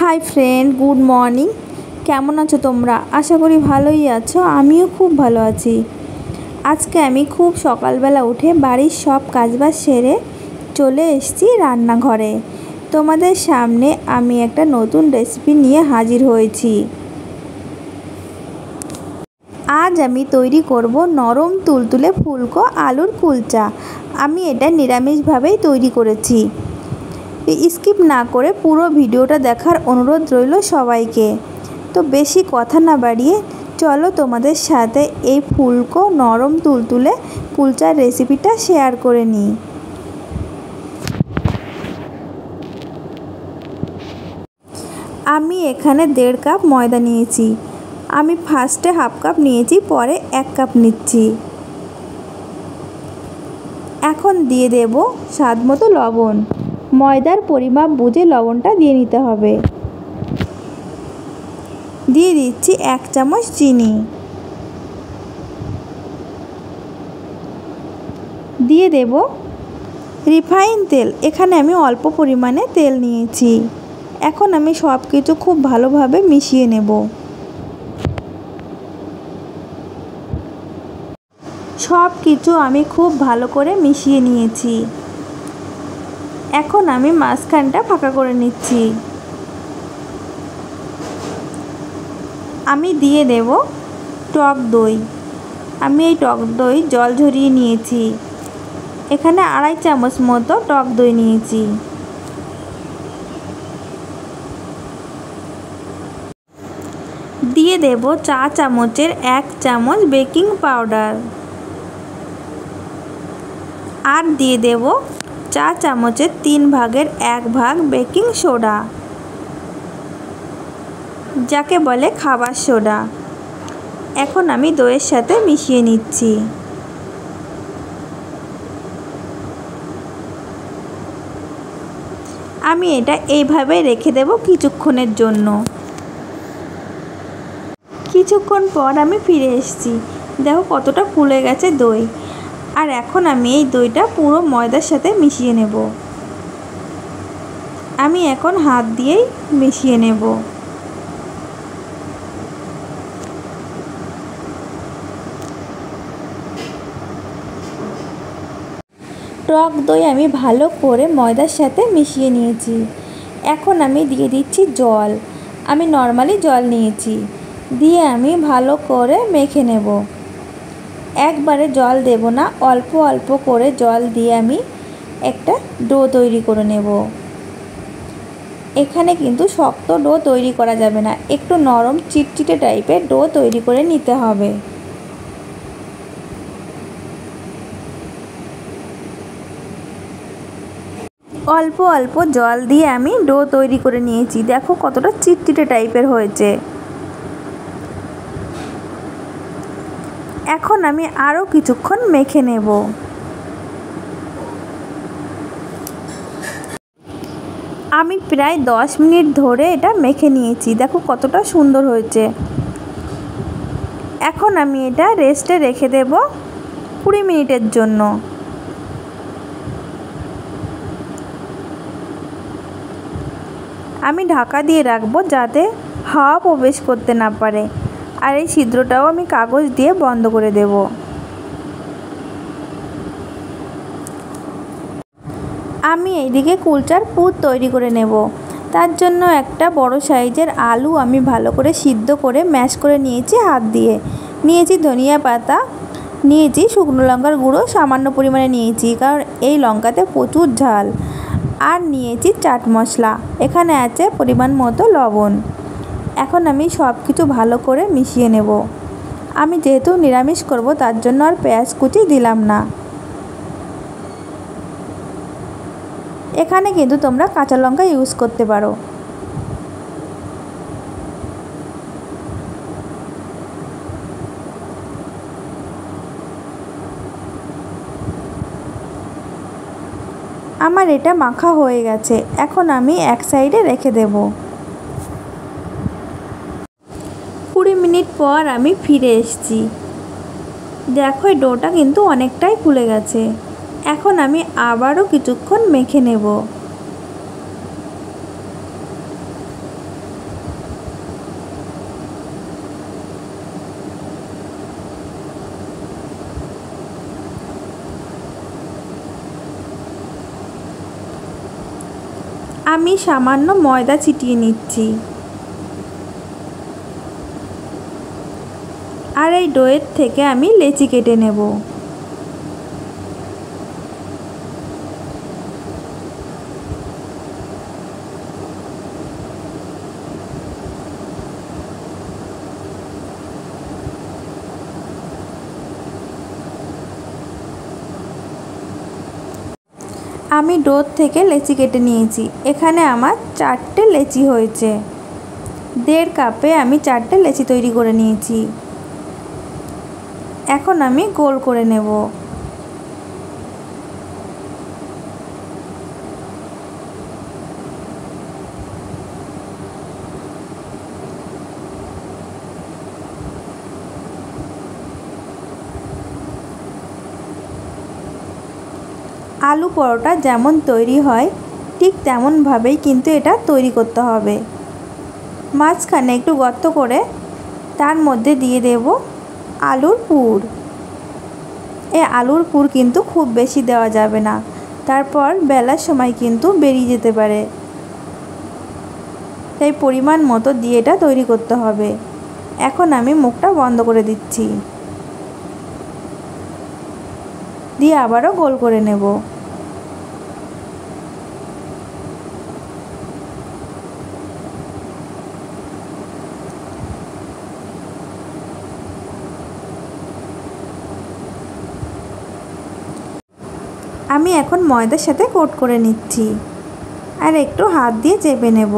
Hi friend, good morning. কেমন আছো তোমরা? আশা করি ভালোই আছো। আমিও খুব ভালো আছি। আজকে আমি খুব সকালবেলা উঠে বাড়ির সব কাজবাজ সেরে চলে এসেছি রান্নাঘরে। তোমাদের সামনে আমি একটা নতুন রেসিপি নিয়ে হাজির হয়েছি। আজ আমি তৈরি করব নরম তুলতুলে ফুলকো আলুর কুলচা। আমি এটা নিরামিষভাবেই তৈরি করেছি। স্কিপ না করে পুরো ভিডিওটা দেখার অনুরোধ রইল সবাইকে। তো বেশি কথা না বাড়িয়ে চলো তোমাদের সাথে এই ফুলকো নরম তুলতুলে কুলচার রেসিপিটা শেয়ার করে নিই। আমি এখানে 1.5 কাপ ময়দা নিয়েছি। আমি ফার্স্টে হাফ কাপ নিয়েছি, পরে 1 কাপ নিচ্ছি। এখন দিয়ে দেব স্বাদ মতো লবণ। ময়দার পরিমাপ বুঝে লবণটা দিয়ে নিতে হবে। দিয়ে দিচ্ছি 1 চামচ চিনি। দিয়ে দেব রিফাইন তেল। এখানে আমি অল্প পরিমাণে তেল নিয়েছি। এখন আমি সব কিছু খুব ভালোভাবে মিশিয়ে নেব। সব কিছু আমি খুব ভালো করে মিশিয়ে নিয়েছি। এখন আমি মাঝখানটা ফাঁকা করে নিচ্ছি। আমি দিয়ে দেব টক দই। আমি এই টক দই জল ঝরিয়ে নিয়েছি। এখানে 2.5 চামচ মতো টক দই নিয়েছি। দিয়ে দেব চা চামচের 1 চামচ বেকিং পাউডার। আর দিয়ে দেব চা চামচের 3 ভাগের 1 ভাগ বেকিং সোডা, যাকে বলে খাবার সোডা। এখন আমি দইয়ের সাথে মিশিয়ে নিচ্ছি। আমি এটা এইভাবে রেখে দেব কিছুক্ষণের জন্য। কিছুক্ষণ পর আমি ফিরে এসেছি। দেখো কতটা ফুলে গেছে দই। আর এখন আমি এই দইটা পুরো ময়দার সাথে মিশিয়ে নেব। আমি এখন হাত দিয়েই মিশিয়ে নেব। টক দই আমি ভালো করে ময়দার সাথে মিশিয়ে নিয়েছি। এখন আমি দিয়ে দিচ্ছি জল। আমি নর্মালি জল নিয়েছি। দিয়ে আমি ভালো করে মেখে নেব। একবারে জল দেব না, অল্প অল্প করে জল দিয়ে আমি একটা ডো তৈরি করে নেব। এখানে কিন্তু শক্ত ডো তৈরি করা যাবে না, একটু নরম চিটচিটে টাইপের ডো তৈরি করে নিতে হবে। অল্প অল্প জল দিয়ে আমি ডো তৈরি করে নিয়েছি। দেখো কতটা চিটচিটে টাইপের হয়েছে। এখন আমি আরও কিছুক্ষণ মেখে নেব। আমি প্রায় 10 মিনিট ধরে এটা মেখে নিয়েছি। দেখো কতটা সুন্দর হয়েছে। এখন আমি এটা রেস্টে রেখে দেব 20 মিনিটের জন্য। আমি ঢাকা দিয়ে রাখবো যাতে হাওয়া প্রবেশ করতে না পারে। আর এই ছিদ্রটাও আমি কাগজ দিয়ে বন্ধ করে দেব। আমি এইদিকে কুলচার পুর তৈরি করে নেব। তার জন্য একটা বড় সাইজের আলু আমি ভালো করে সিদ্ধ করে ম্যাশ করে নিয়েছি হাত দিয়ে। নিয়েছি ধনিয়া পাতা, নিয়েছি শুকনো লঙ্কার গুঁড়ো সামান্য পরিমাণে নিয়েছি, কারণ এই লঙ্কাতে প্রচুর ঝাল। আর নিয়েছি চাট মশলা। এখানে আছে পরিমাণ মতো লবণ। এখন আমি সব কিছু ভালো করে মিশিয়ে নেব। আমি যেহেতু নিরামিষ করব তার জন্য আর পেঁয়াজ কুচি দিলাম না। এখানে কিন্তু তোমরা কাঁচা লঙ্কা ইউজ করতে পারো। আমার এটা মাখা হয়ে গেছে। এখন আমি এক সাইডে রেখে দেব। 20 মিনিট পর আমি ফিরে এসেছি। দেখো ডোটা কিন্তু অনেকটাই ফুলে গেছে। এখন আমি আবারও কিছুক্ষণ মেখে নেব। আমি সামান্য ময়দা ছিটিয়ে নিচ্ছি। আর এই ডোয়ের থেকে আমি লেচি কেটে নেব। আমি ডোর থেকে লেচি কেটে নিয়েছি। এখানে আমার 4টে লেচি হয়েছে। 1.5 কাপে আমি 4টে লেচি তৈরি করে নিয়েছি। এখন আমি গোল করে নেব। আলু পরোটা যেমন তৈরি হয় ঠিক তেমনভাবেই কিন্তু এটা তৈরি করতে হবে। মাঝখানে একটু গর্ত করে তার মধ্যে দিয়ে দেব আলুর পুর। এই আলুর পুর কিন্তু খুব বেশি দেওয়া যাবে না, তারপর বেলার সময় কিন্তু বেরিয়ে যেতে পারে। তাই পরিমাণ মতো দিয়ে এটা তৈরি করতে হবে। এখন আমি মুখটা বন্ধ করে দিচ্ছি, দিয়ে আবারও গোল করে নেব। আমি এখন ময়দার সাথে কোট করে নিচ্ছি আর একটু হাত দিয়ে চেপে নেব।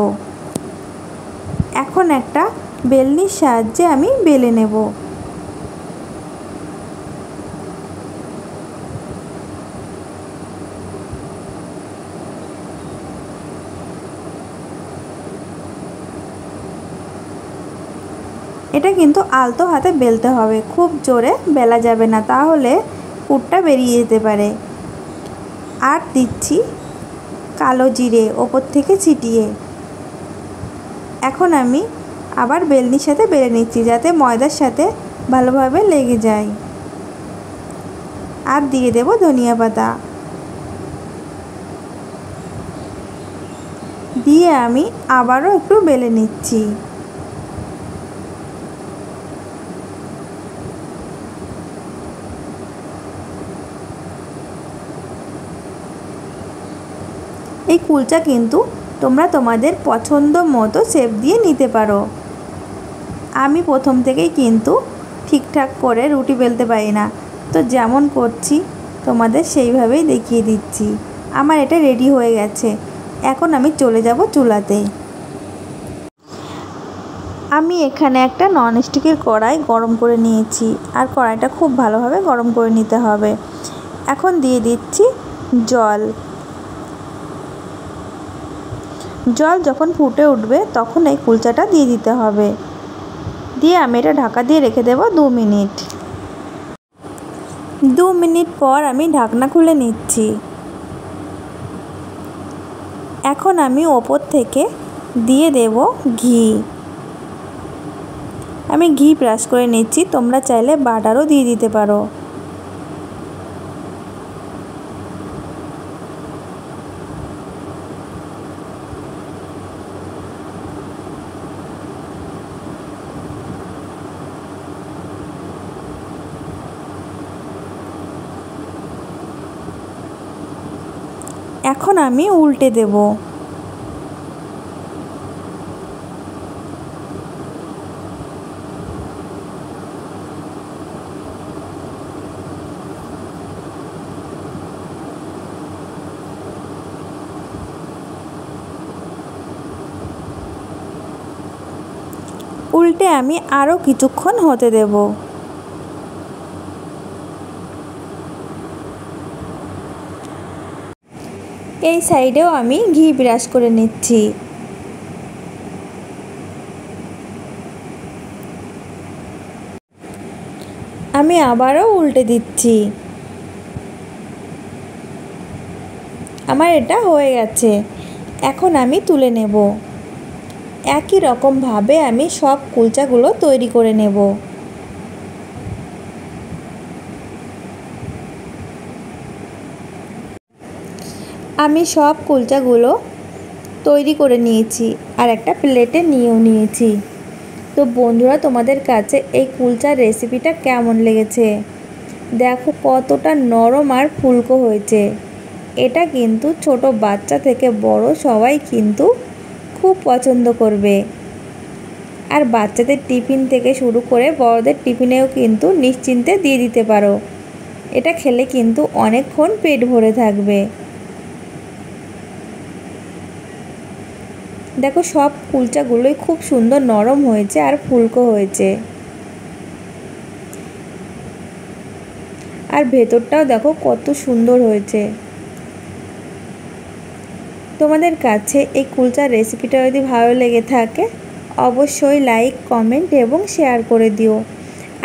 এখন একটা বেলনির সাহায্যে আমি বেলে নেব। এটা কিন্তু আলতো হাতে বেলতে হবে, খুব জোরে বেলা যাবে না, তাহলে পুরটা বেরিয়ে যেতে পারে। আর দিচ্ছি কালো জিরে ওপর থেকে ছিটিয়ে। এখন আমি আবার বেলনির সাথে বেলে নিচ্ছি যাতে ময়দার সাথে ভালোভাবে লেগে যায়। আর দিয়ে দেব ধনিয়া পাতা, দিয়ে আমি আবারও একটু বেলে নিচ্ছি। এই কুলচা কিন্তু তোমরা তোমাদের পছন্দ মতো শেপ দিয়ে নিতে পারো। আমি প্রথম থেকেই কিন্তু ঠিকঠাক করে রুটি বেলতে পারি না, তো যেমন করছি তোমাদের সেইভাবেই দেখিয়ে দিচ্ছি। আমার এটা রেডি হয়ে গেছে। এখন আমি চলে যাব চুলাতে। আমি এখানে একটা ননস্টিকের কড়াই গরম করে নিয়েছি, আর কড়াইটা খুব ভালোভাবে গরম করে নিতে হবে। এখন দিয়ে দিচ্ছি জল। জল যখন ফুটে উঠবে তখন এই কুলচাটা দিয়ে দিতে হবে। দিয়ে আমি এটা ঢাকা দিয়ে রেখে দেব 2 মিনিট। 2 মিনিট পর আমি ঢাকনা খুলে নিচ্ছি। এখন আমি ওপর থেকে দিয়ে দেব ঘি। আমি ঘি ব্রাশ করে নিচ্ছি, তোমরা চাইলে বাটারও দিয়ে দিতে পারো। এখন আমি উল্টে দেব। উল্টে আমি আরও কিছুক্ষণ হতে দেব। এই সাইডেও আমি ঘি ব্রাশ করে নিচ্ছি। আমি আবারও উল্টে দিচ্ছি। আমার এটা হয়ে গেছে। এখন আমি তুলে নেব। একই রকমভাবে আমি সব কুলচাগুলো তৈরি করে নেব। আমি সব কুলচাগুলো তৈরি করে নিয়েছি আর একটা প্লেটে নিয়েও নিয়েছি। তো বন্ধুরা, তোমাদের কাছে এই কুলচার রেসিপিটা কেমন লেগেছে? দেখো কতটা নরম আর ফুলকো হয়েছে। এটা কিন্তু ছোট বাচ্চা থেকে বড় সবাই কিন্তু খুব পছন্দ করবে। আর বাচ্চাদের টিফিন থেকে শুরু করে বড়দের টিফিনেও কিন্তু নিশ্চিন্তে দিয়ে দিতে পারো। এটা খেলে কিন্তু অনেকক্ষণ পেট ভরে থাকবে। দেখো সব কুলচাগুলোই খুব সুন্দর নরম হয়েছে আর ফুলকো হয়েছে। আর ভেতরটাও দেখো কত সুন্দর হয়েছে। তোমাদের কাছে এই কুলচার রেসিপিটা যদি ভালো লেগে থাকে অবশ্যই লাইক, কমেন্ট এবং শেয়ার করে দিও।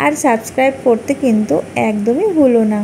আর সাবস্ক্রাইব করতে কিন্তু একদমই ভুলো না।